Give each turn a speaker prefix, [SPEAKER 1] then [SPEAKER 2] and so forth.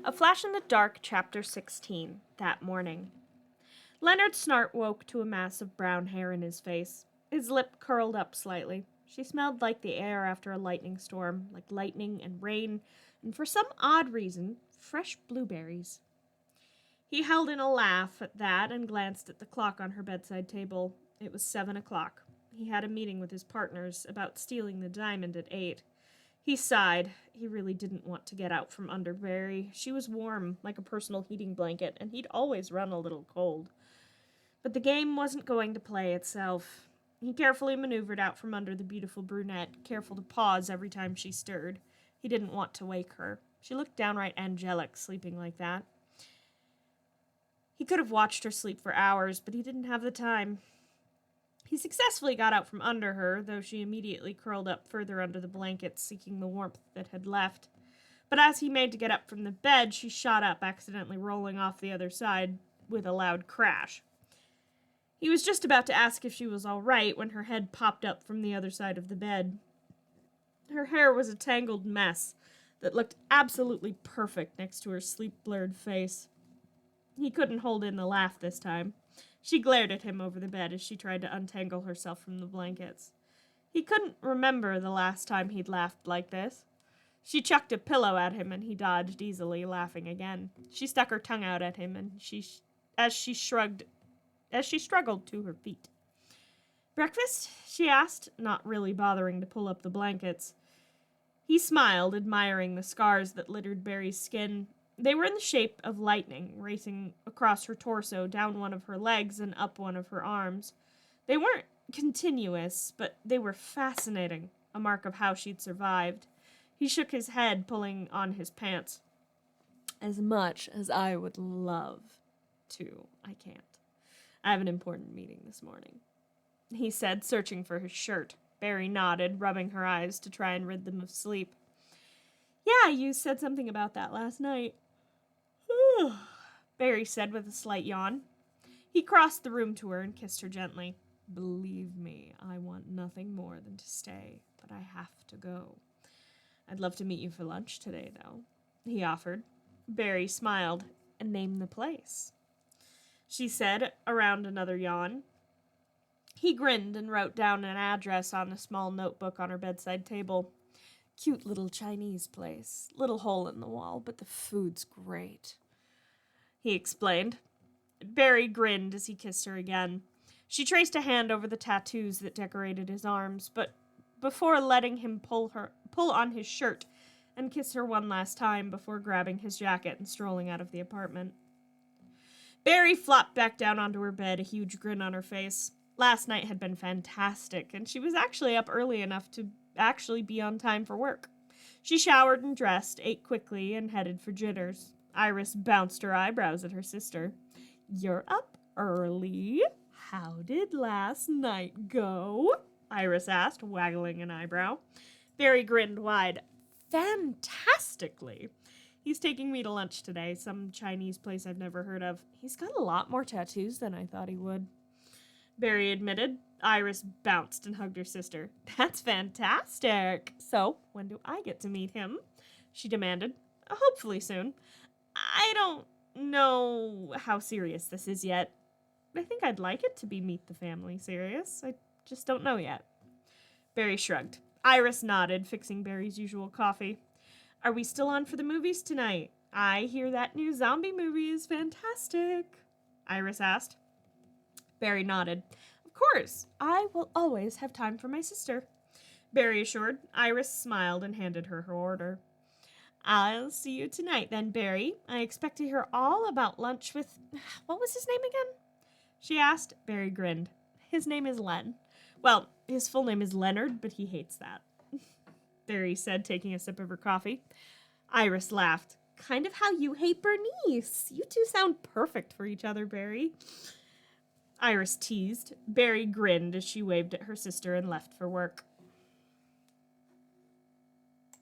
[SPEAKER 1] A Flash in the Dark, Chapter 16, that morning. Leonard Snart woke to a mass of brown hair in his face. His lip curled up slightly. She smelled like the air after a lightning storm, like lightning and rain, and for some odd reason, fresh blueberries. He held in a laugh at that and glanced at the clock on her bedside table. It was 7 o'clock. He had a meeting with his partners about stealing the diamond at 8. He sighed. He really didn't want to get out from under Barry. She was warm, like a personal heating blanket, and he'd always run a little cold. But the game wasn't going to play itself. He carefully maneuvered out from under the beautiful brunette, careful to pause every time she stirred. He didn't want to wake her. She looked downright angelic, sleeping like that. He could have watched her sleep for hours, but he didn't have the time. He successfully got out from under her, though she immediately curled up further under the blankets, seeking the warmth that had left. But as he made to get up from the bed, she shot up, accidentally rolling off the other side with a loud crash. He was just about to ask if she was all right when her head popped up from the other side of the bed. Her hair was a tangled mess that looked absolutely perfect next to her sleep-blurred face. He couldn't hold in the laugh this time. She glared at him over the bed as she tried to untangle herself from the blankets. He couldn't remember the last time he'd laughed like this. She chucked a pillow at him and he dodged easily, laughing again. She stuck her tongue out at him and as she struggled to her feet. "Breakfast?" she asked, not really bothering to pull up the blankets. He smiled, admiring the scars that littered Barry's skin. They were in the shape of lightning, racing across her torso, down one of her legs, and up one of her arms. They weren't continuous, but they were fascinating, a mark of how she'd survived. He shook his head, pulling on his pants. "As much as I would love to, I can't. I have an important meeting this morning," he said, searching for his shirt. Barry nodded, rubbing her eyes to try and rid them of sleep. "Yeah, you said something about that last night." Barry said with a slight yawn. He crossed the room to her and kissed her gently. "Believe me, I want nothing more than to stay, but I have to go. I'd love to meet you for lunch today, though," he offered. Barry smiled and named the place. She said, around another yawn. He grinned and wrote down an address on a small notebook on her bedside table. "Cute little Chinese place. Little hole in the wall, but the food's great," he explained. Barry grinned as he kissed her again. She traced a hand over the tattoos that decorated his arms, but before letting him pull on his shirt and kiss her one last time before grabbing his jacket and strolling out of the apartment. Barry flopped back down onto her bed, a huge grin on her face. Last night had been fantastic, and she was actually up early enough to actually be on time for work. She showered and dressed, ate quickly, and headed for Jitters. Iris bounced her eyebrows at her sister. "You're up early. How did last night go?" Iris asked, waggling an eyebrow. Barry grinned wide. "Fantastically. He's taking me to lunch today, some Chinese place I've never heard of. He's got a lot more tattoos than I thought he would," Barry admitted. Iris bounced and hugged her sister. "That's fantastic. So, when do I get to meet him?" she demanded. "Hopefully soon. I don't know how serious this is yet. I think I'd like it to be meet the family serious. I just don't know yet." Barry shrugged. Iris nodded, fixing Barry's usual coffee. "Are we still on for the movies tonight? I hear that new zombie movie is fantastic," Iris asked. Barry nodded. "Of course, I will always have time for my sister," Barry assured. Iris smiled and handed her her order. "I'll see you tonight then, Barry. I expect to hear all about lunch with... What was his name again?" she asked. Barry grinned. "His name is Len. Well, his full name is Leonard, but he hates that," Barry said, taking a sip of her coffee. Iris laughed. "Kind of how you hate Bernice. You two sound perfect for each other, Barry," Iris teased. Barry grinned as she waved at her sister and left for work.